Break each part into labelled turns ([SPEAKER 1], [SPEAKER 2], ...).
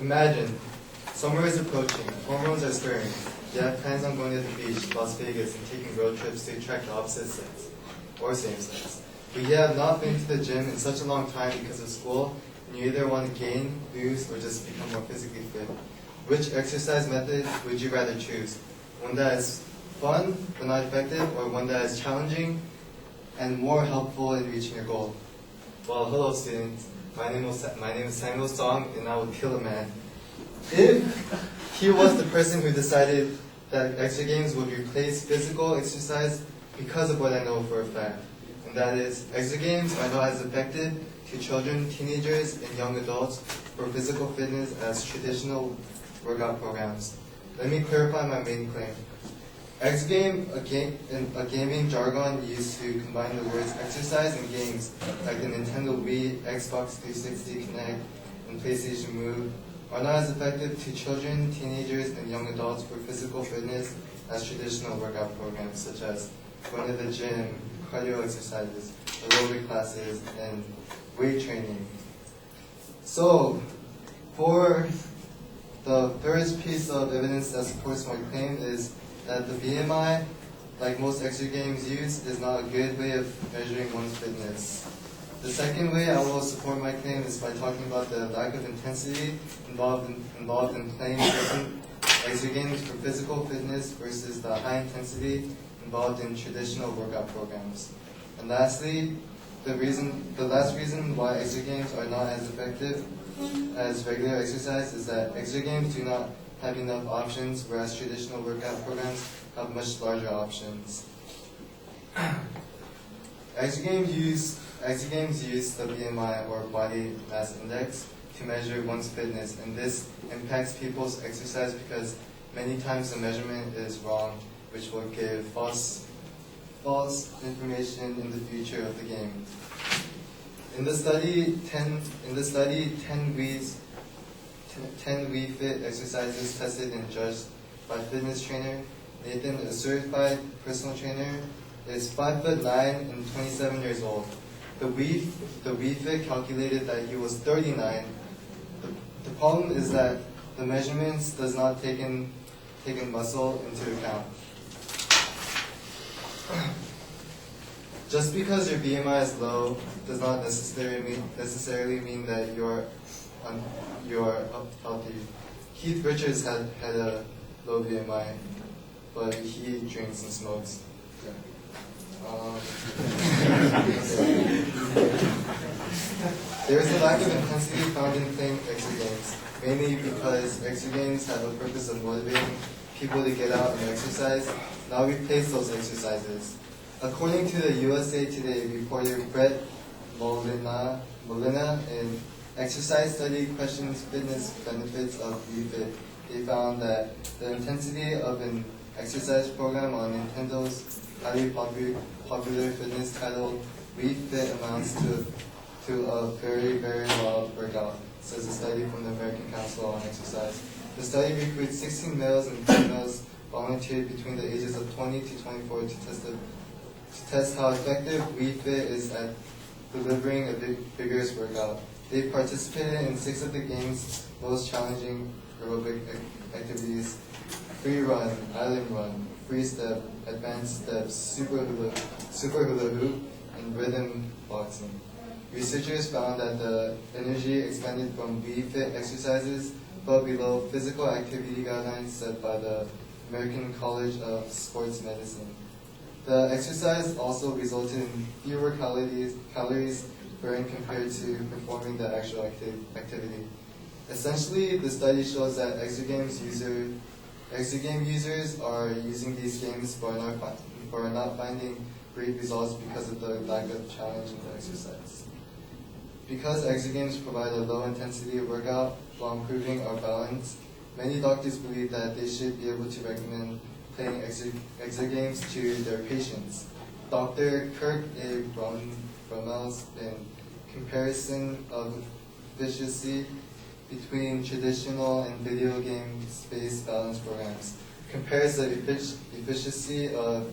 [SPEAKER 1] Imagine, summer is approaching, hormones are stirring. You have plans on going to the beach, Las Vegas, and taking road trips to attract the opposite sex, or same sex. But you have not been to the gym in such a long time because of school, and you either want to gain, lose, or just become more physically fit. Which exercise method would you rather choose? One that is fun, but not effective, or one that is challenging and more helpful in reaching your goal? Well, hello students. My name is Samuel Song, and I will kill a man. If he was the person who decided that Extra Games would replace physical exercise because of what I know for a fact, and that is, Extra Games are not as effective to children, teenagers, and young adults for physical fitness as traditional workout programs. Let me clarify my main claim. X Game, a gaming jargon used to combine the words exercise and games, like the Nintendo Wii, Xbox 360, Kinect, and PlayStation Move, are not as effective to children, teenagers, and young adults for physical fitness as traditional workout programs, such as going to the gym, cardio exercises, aerobic classes, and weight training. So, for the first piece of evidence that supports my claim is that the BMI, like most Extra Games use, is not a good way of measuring one's fitness. The second way I will support my claim is by talking about the lack of intensity involved in playing certain Extra Games for physical fitness versus the high intensity involved in traditional workout programs. And lastly, the last reason why Extra Games are not as effective as regular exercise is that Extra Games do not have enough options, whereas traditional workout programs have much larger options. Extra Games use the BMI, or body mass index, to measure one's fitness, and this impacts people's exercise because many times the measurement is wrong, which will give false information in the future of the game. In the study, 10 Wii Fit exercises tested and judged by fitness trainer Nathan, a certified personal trainer, is 5'9" and 27 years old. The Wii Fit calculated that he was 39. The problem is that the measurements does not take in muscle into account. Just because your BMI is low does not necessarily mean that you're healthy. Keith Richards had a low BMI, but he drinks and smokes. There is a lack of intensity found in playing Extra Games, mainly because Extra Games have a purpose of motivating people to get out and exercise. Now replace those exercises. According to the USA Today reporter Brett Molina, an exercise study questions fitness benefits of Wii Fit. They found that the intensity of an exercise program on Nintendo's highly popular fitness title Wii Fit amounts to a very, very wild workout, says a study from the American Council on Exercise. The study recruits 16 males and females volunteered between the ages of 20 to 24 to test how effective Wii Fit is at delivering a vigorous workout. They participated in 6 of the game's most challenging aerobic activities: free run, island run, free step, advanced steps, super hula hoop, and rhythm boxing. Researchers found that the energy expended from Wii Fit exercises fell below physical activity guidelines set by the American College of Sports Medicine. The exercise also resulted in fewer calories burned compared to performing the actual activity. Essentially, the study shows that Extra Game users are using these games but are not finding great results because of the lack of challenge in the exercise. Because Extra Games provide a low-intensity workout while improving our balance, many doctors believe that they should be able to recommend playing Extra Games to their patients. Dr. Kirk A. Brummel's in comparison of efficiency between traditional and video game-based balance programs, compares the efficiency of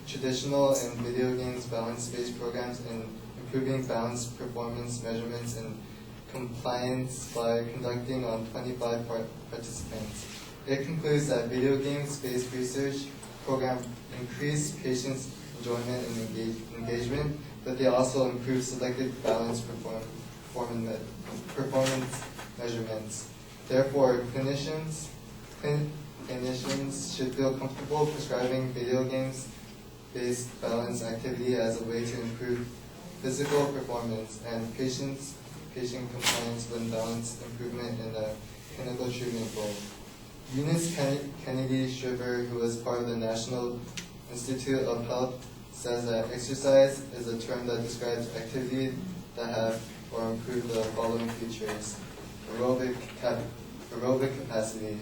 [SPEAKER 1] traditional and video games balance-based programs in improving balance performance measurements and compliance by conducting on 25 participants. It concludes that video games-based research programs increase patients' enjoyment and engagement, but they also improve selected balance performance measurements. Therefore, clinicians should feel comfortable prescribing video games-based balance activity as a way to improve physical performance and patient compliance when balance improvement in a clinical treatment goal. Eunice Kennedy Shriver, who is part of the National Institute of Health, says that exercise is a term that describes activity that have or improve the following features: aerobic capacity,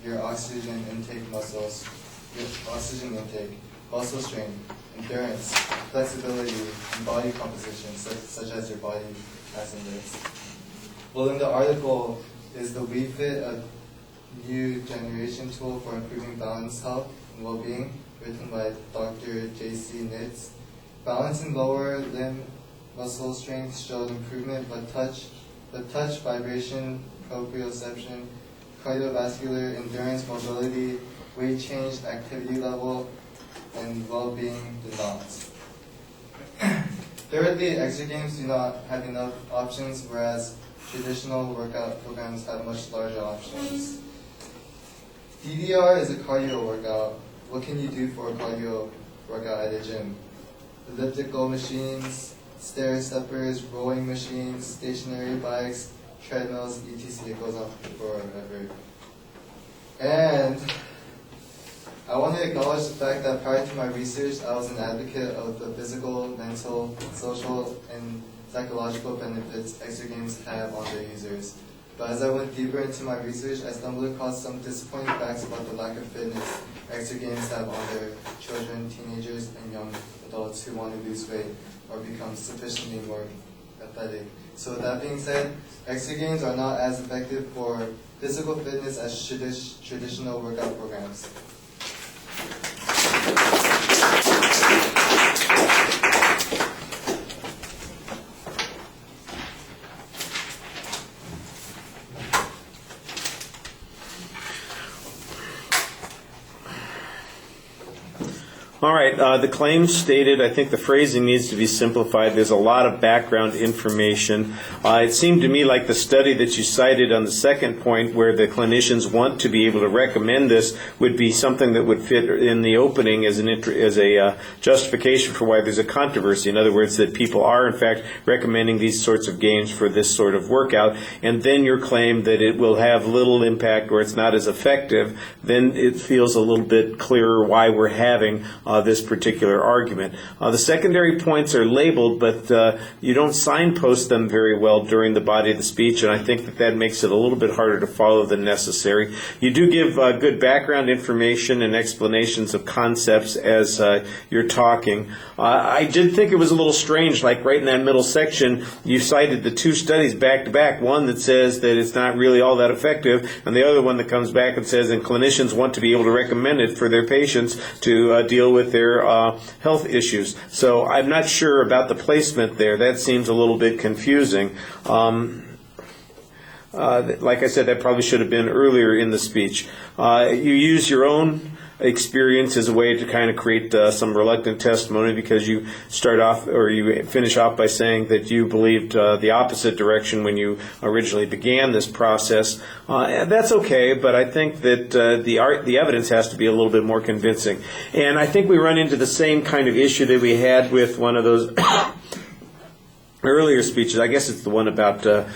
[SPEAKER 1] your oxygen intake, muscle strength, endurance, flexibility, and body composition, such as your body mass index. Well, in the article is the WeFit, a new generation tool for improving balance, health, and well-being, written by Dr. J.C. Nitz. Balance and lower limb muscle strength showed improvement, but touch, vibration, proprioception, cardiovascular endurance, mobility, weight change, activity level, and well-being did not. Thirdly, exergames do not have enough options, whereas traditional workout programs have much larger options. DDR is a cardio workout. What can you do for a cardio workout at a gym? Elliptical machines, stair steppers, rowing machines, stationary bikes, treadmills, etc. It goes on forever. And I want to acknowledge the fact that prior to my research, I was an advocate of the physical, mental, social, and psychological benefits exergames have on their users. But as I went deeper into my research, I stumbled across some disappointing facts about the lack of fitness exergames have on their children, teenagers, and young adults who want to lose weight or become sufficiently more athletic. So with that being said, exergames are not as effective for physical fitness as traditional workout programs.
[SPEAKER 2] All right, the claims stated, I think the phrasing needs to be simplified. There's a lot of background information. It seemed to me like the study that you cited on the second point, where the clinicians want to be able to recommend this, would be something that would fit in the opening as a justification for why there's a controversy. In other words, that people are, in fact, recommending these sorts of games for this sort of workout, and then your claim that it will have little impact or it's not as effective, then it feels a little bit clearer why we're having this particular argument. The secondary points are labeled, but you don't signpost them very well during the body of the speech, and I think that makes it a little bit harder to follow than necessary. You do give good background information and explanations of concepts as you're talking. I did think it was a little strange, like right in that middle section, you cited the two studies back to back, one that says that it's not really all that effective, and the other one that comes back and says, and clinicians want to be able to recommend it for their patients to deal with their health issues. So I'm not sure about the placement there. That seems a little bit confusing. Like I said, that probably should have been earlier in the speech. You use your own experience as a way to kind of create some reluctant testimony, because you start off, or you finish off by saying that you believed the opposite direction when you originally began this process. That's okay, but I think that the evidence has to be a little bit more convincing. And I think we run into the same kind of issue that we had with one of those earlier speeches. I guess it's the one about the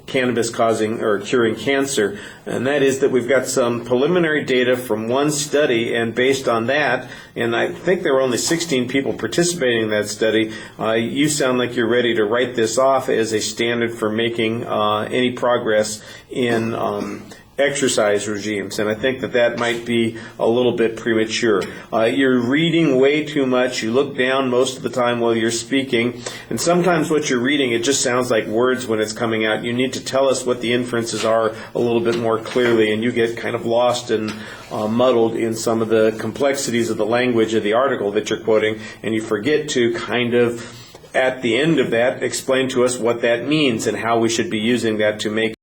[SPEAKER 2] cannabis causing or curing cancer, and that is that we've got some preliminary data from one study, and based on that, and I think there were only 16 people participating in that study, you sound like you're ready to write this off as a standard for making any progress in exercise regimes, and I think that might be a little bit premature. You're reading way too much. You look down most of the time while you're speaking, and sometimes what you're reading, it just sounds like words when it's coming out. You need to tell us what the inferences are a little bit more clearly, and you get kind of lost and muddled in some of the complexities of the language of the article that you're quoting, and you forget to kind of at the end of that, explain to us what that means and how we should be using that to make